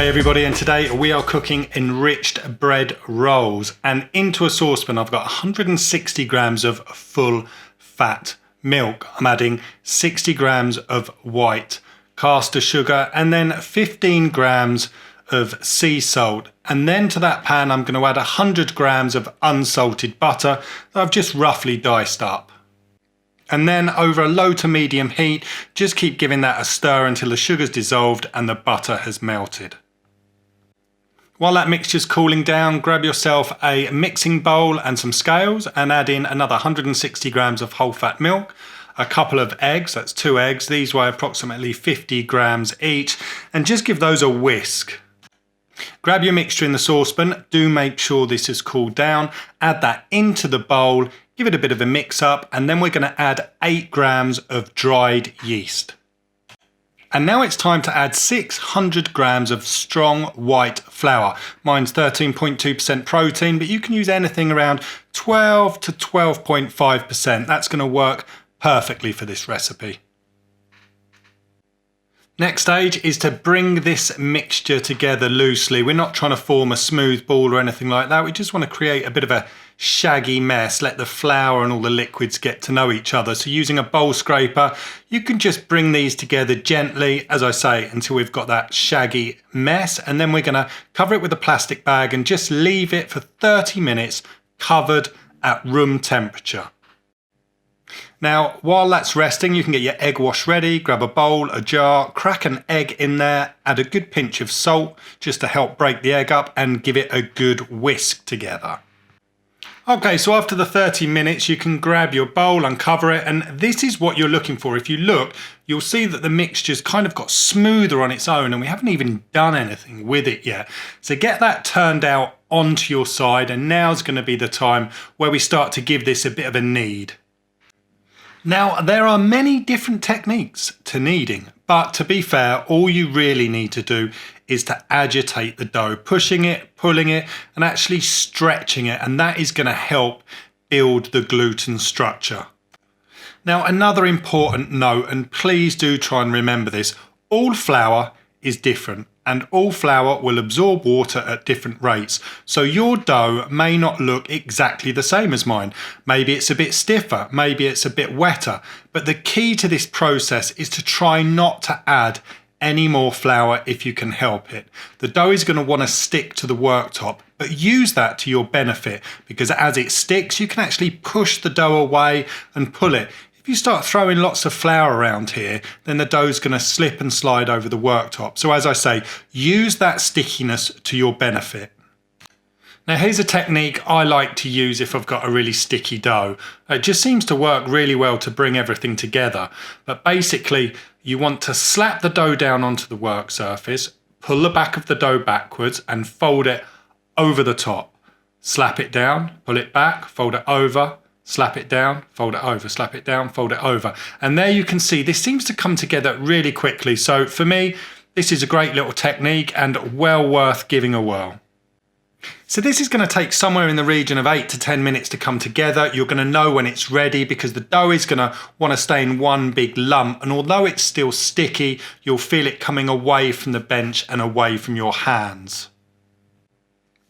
everybody, and today we are cooking enriched bread rolls, and into a saucepan I've got 160 grams of full fat milk. I'm adding 60 grams of white caster sugar and then 15 grams of sea salt, and then to that pan I'm going to add 100 grams of unsalted butter that I've just roughly diced up. And then over a low to medium heat, just keep giving that a stir until the sugar's dissolved and the butter has melted. While that mixture's cooling down, grab yourself a mixing bowl and some scales and add in another 160 grams of whole fat milk, a couple of eggs, that's 2 eggs, these weigh approximately 50 grams each, and just give those a whisk. Grab your mixture in the saucepan, do make sure this has cooled down, add that into the bowl, give it a bit of a mix up, and then we're going to add 8 grams of dried yeast. And now it's time to add 600 grams of strong white flour. Mine's 13.2% protein, but you can use anything around 12 to 12.5%. That's going to work perfectly for this recipe. Next stage is to bring this mixture together loosely. We're not trying to form a smooth ball or anything like that. We just want to create a bit of a shaggy mess, let the flour and all the liquids get to know each other. So using a bowl scraper, you can just bring these together gently, as I say, until we've got that shaggy mess. And then we're going to cover it with a plastic bag and just leave it for 30 minutes covered at room temperature. Now, while that's resting, you can get your egg wash ready, grab a bowl, a jar, crack an egg in there, add a good pinch of salt just to help break the egg up and give it a good whisk together. Okay, so after the 30 minutes, you can grab your bowl, uncover it, and this is what you're looking for. If you look, you'll see that the mixture's kind of got smoother on its own and we haven't even done anything with it yet. So get that turned out onto your side, and now's going to be the time where we start to give this a bit of a knead. Now, there are many different techniques to kneading, but to be fair, all you really need to do is to agitate the dough, pushing it, pulling it, and actually stretching it, and that is going to help build the gluten structure. Now, another important note, and please do try and remember this, all flour is different, and all flour will absorb water at different rates. So your dough may not look exactly the same as mine. Maybe it's a bit stiffer, maybe it's a bit wetter. But the key to this process is to try not to add any more flour if you can help it. The dough is going to want to stick to the worktop, but use that to your benefit, because as it sticks, you can actually push the dough away and pull it. If you start throwing lots of flour around here, then the dough's going to slip and slide over the worktop. So as I say, use that stickiness to your benefit. Now here's a technique I like to use if I've got a really sticky dough. It just seems to work really well to bring everything together. But basically, you want to slap the dough down onto the work surface, pull the back of the dough backwards and fold it over the top. Slap it down, pull it back, fold it over, slap it down, fold it over, slap it down, fold it over. And there you can see this seems to come together really quickly. So for me, this is a great little technique and well worth giving a whirl. So this is going to take somewhere in the region of 8 to 10 minutes to come together. You're going to know when it's ready because the dough is going to want to stay in one big lump. And although it's still sticky, you'll feel it coming away from the bench and away from your hands.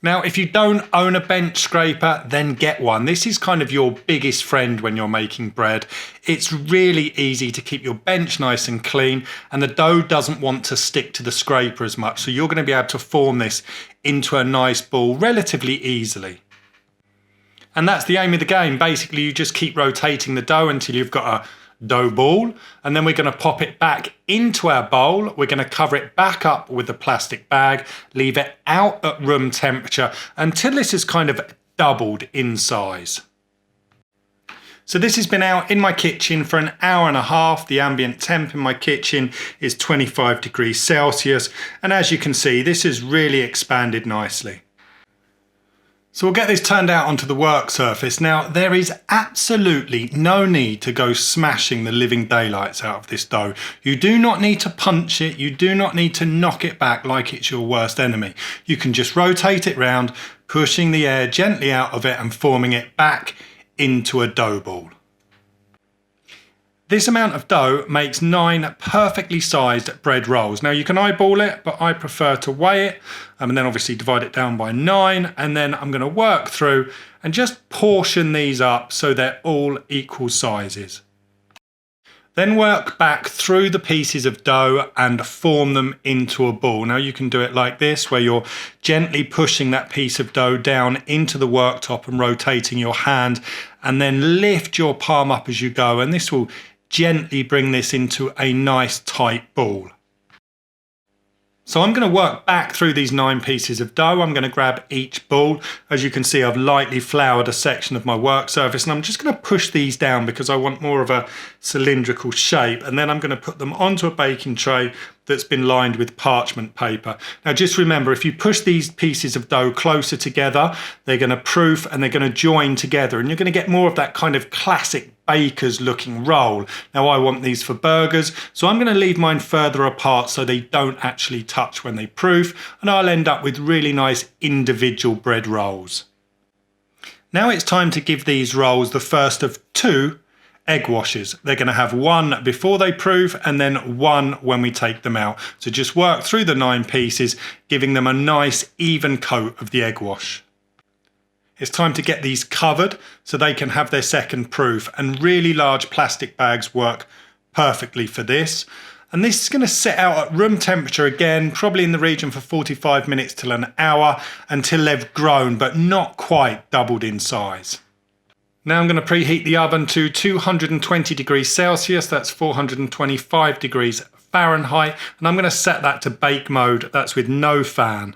Now, if you don't own a bench scraper, then get one. This is kind of your biggest friend when you're making bread. It's really easy to keep your bench nice and clean, and the dough doesn't want to stick to the scraper as much. So you're going to be able to form this into a nice ball relatively easily. And that's the aim of the game. Basically, you just keep rotating the dough until you've got a dough ball, and then we're going to pop it back into our bowl. We're going to cover it back up with the plastic bag, leave it out at room temperature until this is kind of doubled in size. So this has been out in my kitchen for an hour and a half. The ambient temp in my kitchen is 25 degrees Celsius, and as you can see, this has really expanded nicely. So we'll get this turned out onto the work surface. Now, there is absolutely no need to go smashing the living daylights out of this dough. You do not need to punch it. You do not need to knock it back like it's your worst enemy. You can just rotate it round, pushing the air gently out of it and forming it back into a dough ball. This amount of dough makes 9 perfectly sized bread rolls. Now you can eyeball it, but I prefer to weigh it and then obviously divide it down by 9. And then I'm going to work through and just portion these up so they're all equal sizes. Then work back through the pieces of dough and form them into a ball. Now you can do it like this, where you're gently pushing that piece of dough down into the worktop and rotating your hand, and then lift your palm up as you go, and this will gently bring this into a nice tight ball. So I'm going to work back through these 9 pieces of dough. I'm going to grab each ball. As you can see, I've lightly floured a section of my work surface, and I'm just going to push these down because I want more of a cylindrical shape. And then I'm going to put them onto a baking tray that's been lined with parchment paper. Now just remember, if you push these pieces of dough closer together, they're going to proof and they're going to join together, and you're going to get more of that kind of classic baker's looking roll. Now I want these for burgers, so I'm going to leave mine further apart so they don't actually touch when they proof, and I'll end up with really nice individual bread rolls. Now it's time to give these rolls the first of 2 egg washes. They're going to have 1 before they proof and then 1 when we take them out. So just work through the 9 pieces, giving them a nice even coat of the egg wash. It's time to get these covered so they can have their second proof, and really large plastic bags work perfectly for this. And this is going to set out at room temperature again, probably in the region for 45 minutes till an hour, until they've grown but not quite doubled in size. Now I'm going to preheat the oven to 220 degrees Celsius, that's 425 degrees Fahrenheit, and I'm going to set that to bake mode, that's with no fan.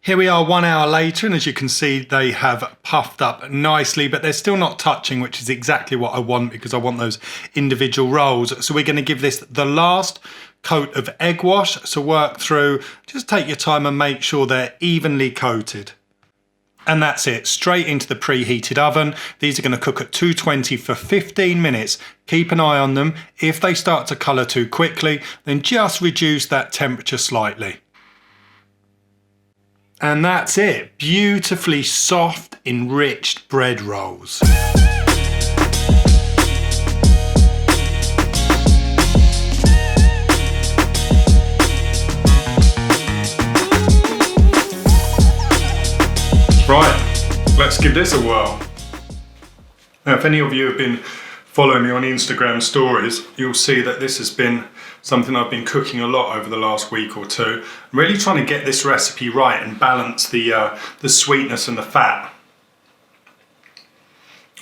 Here we are 1 hour later, and as you can see they have puffed up nicely, but they're still not touching, which is exactly what I want because I want those individual rolls. So we're going to give this the last coat of egg wash, so work through, just take your time and make sure they're evenly coated. And that's it, straight into the preheated oven. These are going to cook at 220 for 15 minutes. Keep an eye on them. If they start to colour too quickly, then just reduce that temperature slightly. And that's it, beautifully soft, enriched bread rolls. Right, let's give this a whirl. Now, if any of you have been following me on Instagram stories, you'll see that this has been something I've been cooking a lot over the last week or two. I'm really trying to get this recipe right and balance the sweetness and the fat.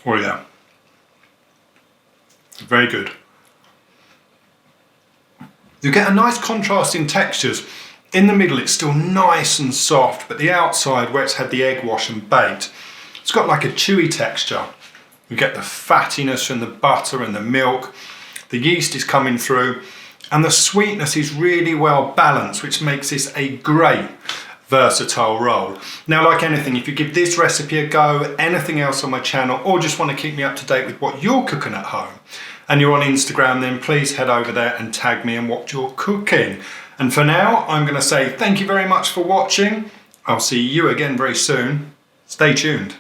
Oh yeah, very good. You get a nice contrast in textures. In the middle it's still nice and soft, but the outside, where it's had the egg wash and baked, it's got like a chewy texture. You get the fattiness from the butter and the milk. The yeast is coming through, and the sweetness is really well balanced, which makes this a great versatile roll. Now, like anything, if you give this recipe a go, anything else on my channel, or just want to keep me up to date with what you're cooking at home, and you're on Instagram, then please head over there and tag me in what you're cooking. And for now, I'm going to say thank you very much for watching. I'll see you again very soon. Stay tuned.